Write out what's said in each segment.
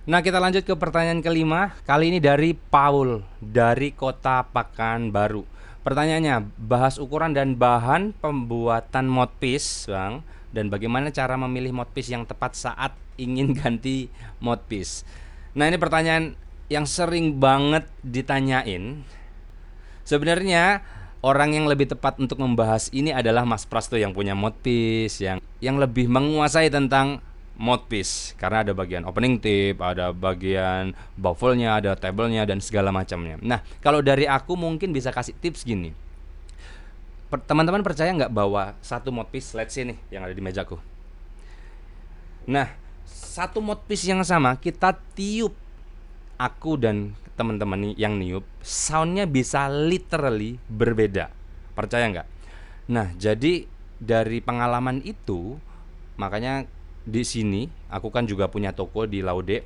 Nah, kita lanjut ke pertanyaan kelima. Kali ini dari Paul dari Kota Pekanbaru. Pertanyaannya, bahas ukuran dan bahan pembuatan modpiece, Bang, dan bagaimana cara memilih modpiece yang tepat saat ingin ganti modpiece. Nah, ini pertanyaan yang sering banget ditanyain. Sebenarnya orang yang lebih tepat untuk membahas ini adalah Mas Prasto yang punya modpiece, yang lebih menguasai tentang modpiece karena ada bagian opening tip, ada bagian baffle-nya, ada table-nya dan segala macamnya. Nah, kalau dari aku mungkin bisa kasih tips gini. Teman-teman percaya nggak bahwa satu modpiece, let's say nih yang ada di mejaku. Nah, satu modpiece yang sama kita tiup, aku dan teman-teman yang niup, soundnya bisa literally berbeda. Percaya nggak? Nah, jadi dari pengalaman itu, makanya di sini aku kan juga punya toko di Laude.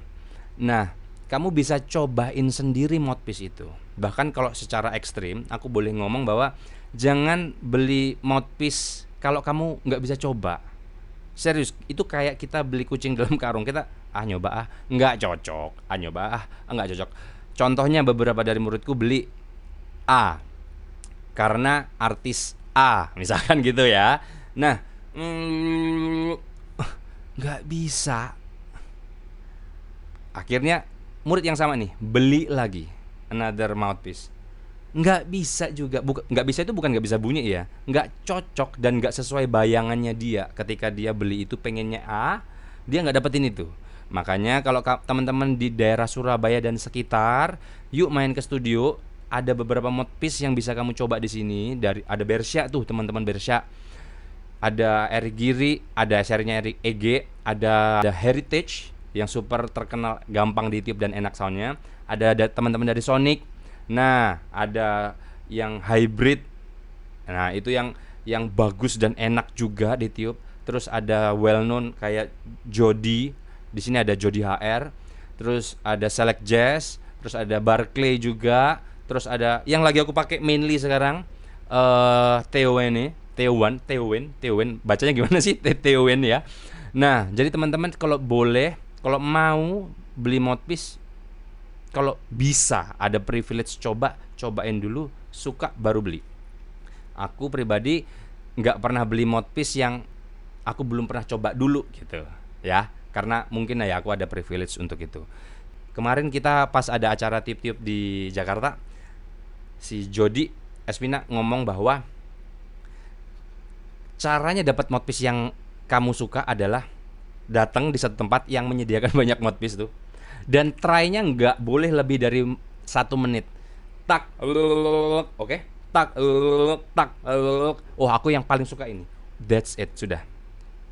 Nah, kamu bisa cobain sendiri mouthpiece itu. Bahkan kalau secara ekstrim, aku boleh ngomong bahwa jangan beli mouthpiece kalau kamu nggak bisa coba. Serius, itu kayak kita beli kucing dalam karung. Kita nyoba nggak cocok. Nyoba nggak cocok. Contohnya beberapa dari muridku beli A karena artis A, misalkan gitu ya. Nah, nggak bisa. Akhirnya murid yang sama nih beli lagi another mouthpiece, nggak bisa juga. Nggak bisa itu bukan nggak bisa bunyi ya, nggak cocok dan nggak sesuai bayangannya dia. Ketika dia beli itu pengennya A, dia nggak dapetin itu. Makanya kalau teman-teman di daerah Surabaya dan sekitar, yuk main ke studio. Ada beberapa mouthpiece yang bisa kamu coba di sini. Ada Bersha tuh, teman-teman Bersha. Ada Eric Giri, ada serinya Eric EG, ada Heritage yang super terkenal, gampang ditiup dan enak soundnya. Ada teman-teman dari Sonic. Nah, ada yang hybrid. Nah, itu yang bagus dan enak juga ditiup. Terus ada well known kayak Jody. Di sini ada Jody HR. Terus ada Select Jazz, terus ada Barclay juga. Terus ada yang lagi aku pakai mainly sekarang, Theowen, bacanya gimana sih? Theowen ya. Nah, jadi teman-teman kalau boleh, kalau mau beli mouthpiece, kalau bisa ada privilege cobain dulu, suka baru beli. Aku pribadi nggak pernah beli mouthpiece yang aku belum pernah coba dulu gitu ya, karena mungkin ya aku ada privilege untuk itu. Kemarin kita pas ada acara tip-tip di Jakarta, si Jody Espina ngomong bahwa caranya dapat mouthpiece yang kamu suka adalah datang di satu tempat yang menyediakan banyak mouthpiece tuh, dan try-nya nggak boleh lebih dari 1 menit. Tak, oke, tak, tak, oh aku yang paling suka ini. That's it, sudah.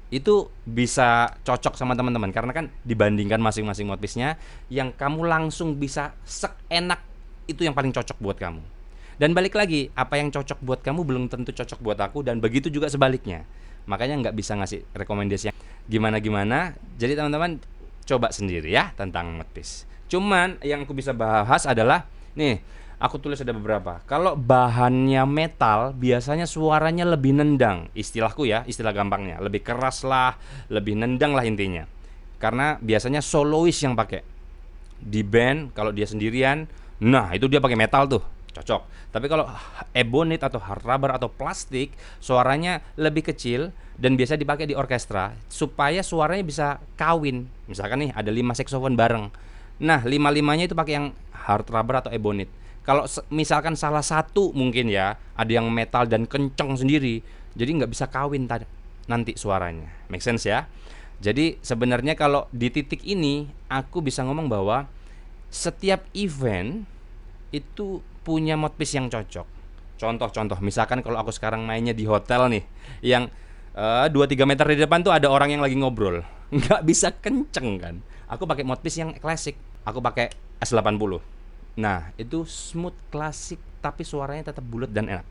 Itu bisa cocok sama teman-teman karena kan dibandingkan masing-masing mouthpiece-nya, yang kamu langsung bisa seenak itu yang paling cocok buat kamu. Dan balik lagi, apa yang cocok buat kamu belum tentu cocok buat aku, dan begitu juga sebaliknya. Makanya nggak bisa ngasih rekomendasi yang gimana-gimana. Jadi teman-teman coba sendiri ya tentang mouthpiece. Cuman yang aku bisa bahas adalah nih, aku tulis ada beberapa. Kalau bahannya metal, biasanya suaranya lebih nendang. Istilahku ya, istilah gampangnya, lebih keras lah, lebih nendang lah intinya. Karena biasanya solois yang pakai. Di band kalau dia sendirian, nah itu dia pakai metal tuh, cocok. Tapi kalau ebonit atau hard rubber atau plastik, suaranya lebih kecil dan biasa dipakai di orkestra supaya suaranya bisa kawin. Misalkan nih ada 5 saxophone bareng. Nah, lima-limanya itu pakai yang hard rubber atau ebonit. Kalau misalkan salah satu mungkin ya ada yang metal dan kenceng sendiri, jadi nggak bisa kawin nanti suaranya. Make sense ya? Jadi sebenarnya kalau di titik ini aku bisa ngomong bahwa setiap event itu punya mouthpiece yang cocok. Contoh-contoh, misalkan kalau aku sekarang mainnya di hotel nih, yang 2-3 meter di depan tuh ada orang yang lagi ngobrol, nggak bisa kenceng kan. Aku pakai mouthpiece yang klasik. Aku pakai S80. Nah, itu smooth klasik tapi suaranya tetap bulat dan enak.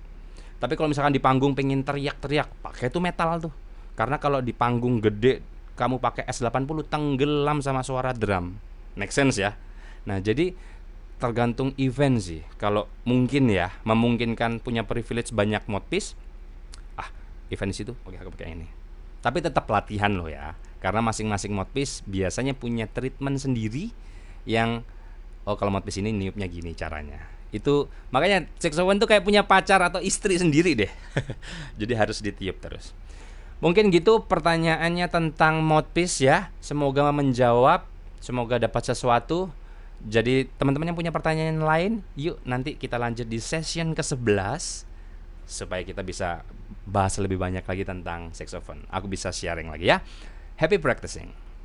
Tapi kalau misalkan di panggung pengen teriak-teriak, pakai itu metal tuh. Karena kalau di panggung gede kamu pakai S80 tenggelam sama suara drum. Make sense ya? Nah, jadi tergantung event sih. Kalau mungkin ya memungkinkan punya privilege banyak mouthpiece, event situ oke aku pakai ini. Tapi tetap latihan loh ya. Karena masing-masing mouthpiece biasanya punya treatment sendiri yang kalau mouthpiece ini niupnya gini caranya. Itu makanya saxophone tuh kayak punya pacar atau istri sendiri deh. Jadi harus ditiup terus. Mungkin gitu pertanyaannya tentang mouthpiece ya. Semoga menjawab, semoga dapat sesuatu. Jadi teman-teman yang punya pertanyaan lain, yuk nanti kita lanjut di session ke-11 supaya kita bisa bahas lebih banyak lagi tentang saxophone. Aku bisa sharing lagi ya. Happy practicing.